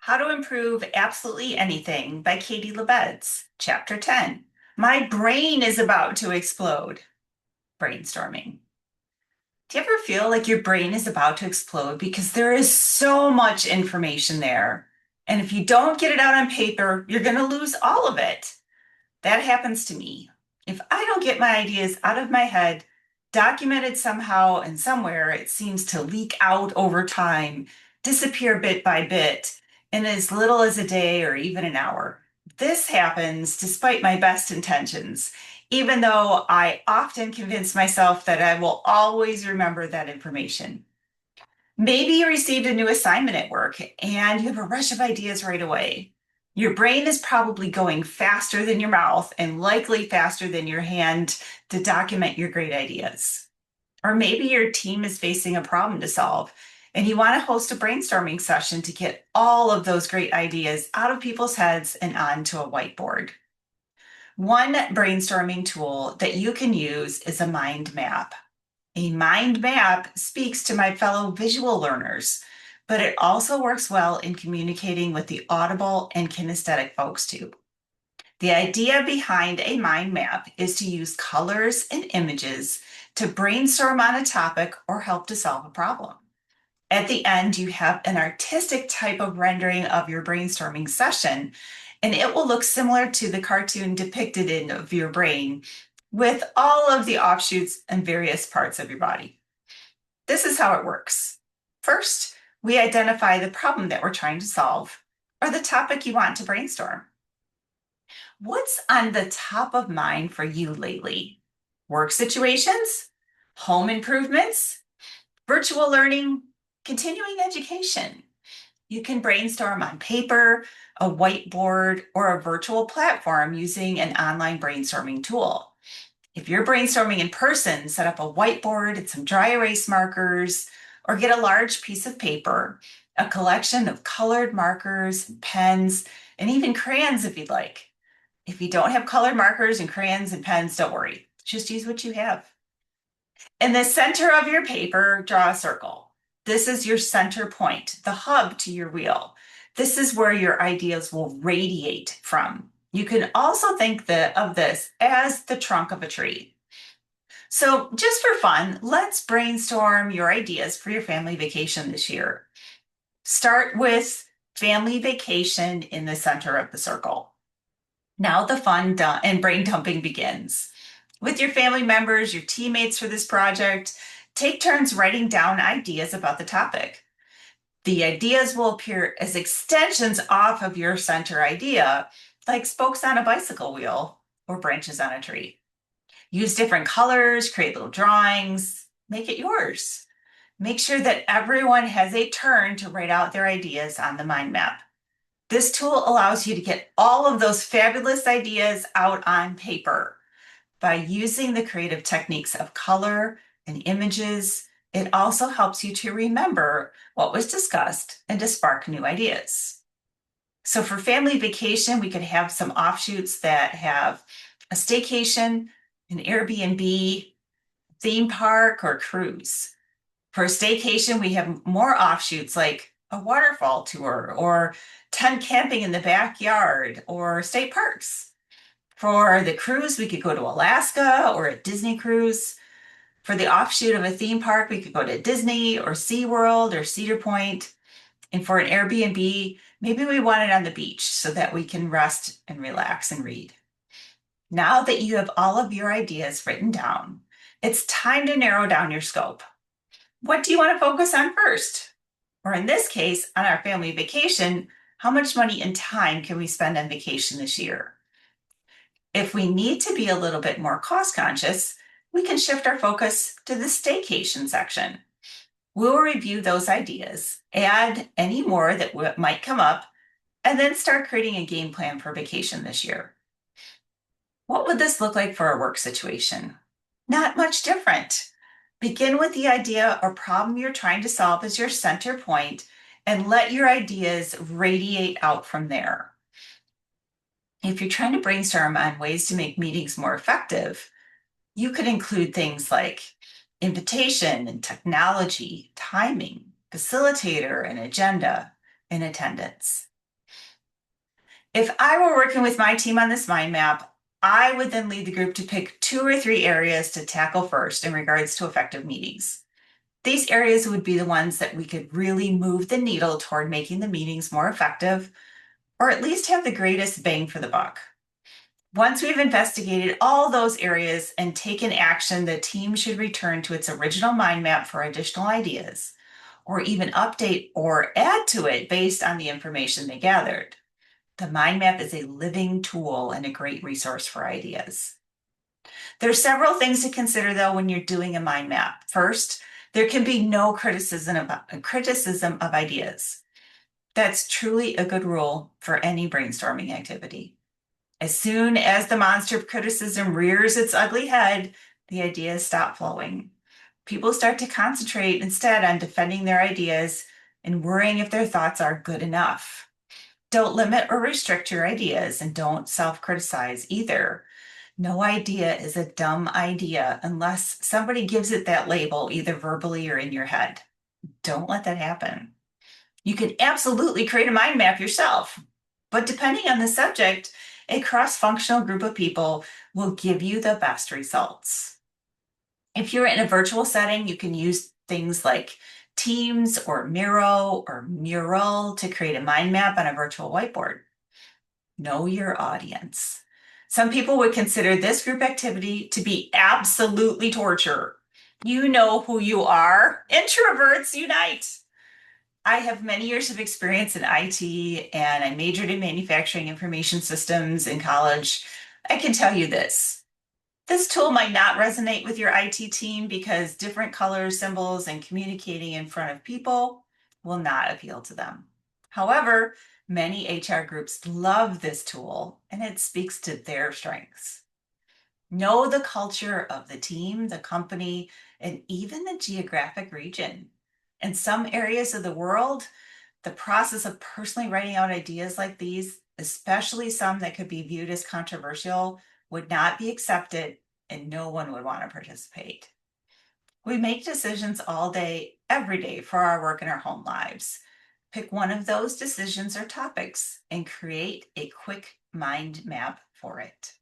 How to Improve Absolutely Anything by Katie Labedz, Chapter 10. My brain is about to explode. Brainstorming. Do you ever feel like your brain is about to explode because there is so much information there? And if you don't get it out on paper, you're going to lose all of it. That happens to me. If I don't get my ideas out of my head, documented somehow and somewhere, it seems to leak out over time, disappear bit by bit, in as little as a day or even an hour. This happens despite my best intentions, even though I often convince myself that I will always remember that information. Maybe you received a new assignment at work and you have a rush of ideas right away. Your brain is probably going faster than your mouth and likely faster than your hand to document your great ideas. Or maybe your team is facing a problem to solve and you want to host a brainstorming session to get all of those great ideas out of people's heads and onto a whiteboard. One brainstorming tool that you can use is a mind map. A mind map speaks to my fellow visual learners, but it also works well in communicating with the audible and kinesthetic folks too. The idea behind a mind map is to use colors and images to brainstorm on a topic or help to solve a problem. At the end, you have an artistic type of rendering of your brainstorming session, and it will look similar to the cartoon depicted in of your brain with all of the offshoots and various parts of your body. This is how it works. First, we identify the problem that we're trying to solve or the topic you want to brainstorm. What's on the top of mind for you lately? Work situations, home improvements, virtual learning, continuing education. You can brainstorm on paper, a whiteboard, or a virtual platform using an online brainstorming tool. If you're brainstorming in person, set up a whiteboard and some dry erase markers, or get a large piece of paper, a collection of colored markers, pens, and even crayons if you'd like. If you don't have colored markers and crayons and pens, don't worry. Just use what you have. In the center of your paper, draw a circle. This is your center point, the hub to your wheel. This is where your ideas will radiate from. You can also think of this as the trunk of a tree. So just for fun, let's brainstorm your ideas for your family vacation this year. Start with family vacation in the center of the circle. Now the fun and brain dumping begins. With your family members, your teammates for this project, take turns writing down ideas about the topic. The ideas will appear as extensions off of your center idea, like spokes on a bicycle wheel or branches on a tree. Use different colors, create little drawings, make it yours. Make sure that everyone has a turn to write out their ideas on the mind map. This tool allows you to get all of those fabulous ideas out on paper. By using the creative techniques of color and images, it also helps you to remember what was discussed and to spark new ideas. So for family vacation, we could have some offshoots that have a staycation, an Airbnb, theme park, or cruise. For a staycation, we have more offshoots like a waterfall tour or tent camping in the backyard or state parks. For the cruise, we could go to Alaska or a Disney cruise. For the offshoot of a theme park, we could go to Disney or SeaWorld or Cedar Point. And for an Airbnb, maybe we want it on the beach so that we can rest and relax and read. Now that you have all of your ideas written down, it's time to narrow down your scope. What do you want to focus on first? Or in this case, on our family vacation, how much money and time can we spend on vacation this year? If we need to be a little bit more cost conscious, we can shift our focus to the staycation section. We'll review those ideas, add any more that might come up, and then start creating a game plan for vacation this year. What would this look like for a work situation? Not much different. Begin with the idea or problem you're trying to solve as your center point and let your ideas radiate out from there. If you're trying to brainstorm on ways to make meetings more effective, you could include things like invitation and technology, timing, facilitator and agenda, and attendance. If I were working with my team on this mind map, I would then lead the group to pick 2 or 3 areas to tackle first in regards to effective meetings. These areas would be the ones that we could really move the needle toward making the meetings more effective, or at least have the greatest bang for the buck. Once we've investigated all those areas and taken action, the team should return to its original mind map for additional ideas, or even update or add to it based on the information they gathered. The mind map is a living tool and a great resource for ideas. There's several things to consider though when you're doing a mind map. First, there can be no criticism of ideas. That's truly a good rule for any brainstorming activity. As soon as the monster of criticism rears its ugly head, the ideas stop flowing. People start to concentrate instead on defending their ideas and worrying if their thoughts are good enough. Don't limit or restrict your ideas, and don't self-criticize either. No idea is a dumb idea unless somebody gives it that label, either verbally or in your head. Don't let that happen. You can absolutely create a mind map yourself, but depending on the subject, a cross-functional group of people will give you the best results. If you're in a virtual setting, you can use things like Teams or Miro or Mural to create a mind map on a virtual whiteboard. Know your audience. Some people would consider this group activity to be absolutely torture. You know who you are. Introverts unite. I have many years of experience in IT, and I majored in manufacturing information systems in college. I can tell you this. This tool might not resonate with your IT team because different colors, symbols, and communicating in front of people will not appeal to them. However, many HR groups love this tool and it speaks to their strengths. Know the culture of the team, the company, and even the geographic region. In some areas of the world, the process of personally writing out ideas like these, especially some that could be viewed as controversial, would not be accepted and no one would want to participate. We make decisions all day, every day for our work and our home lives. Pick one of those decisions or topics and create a quick mind map for it.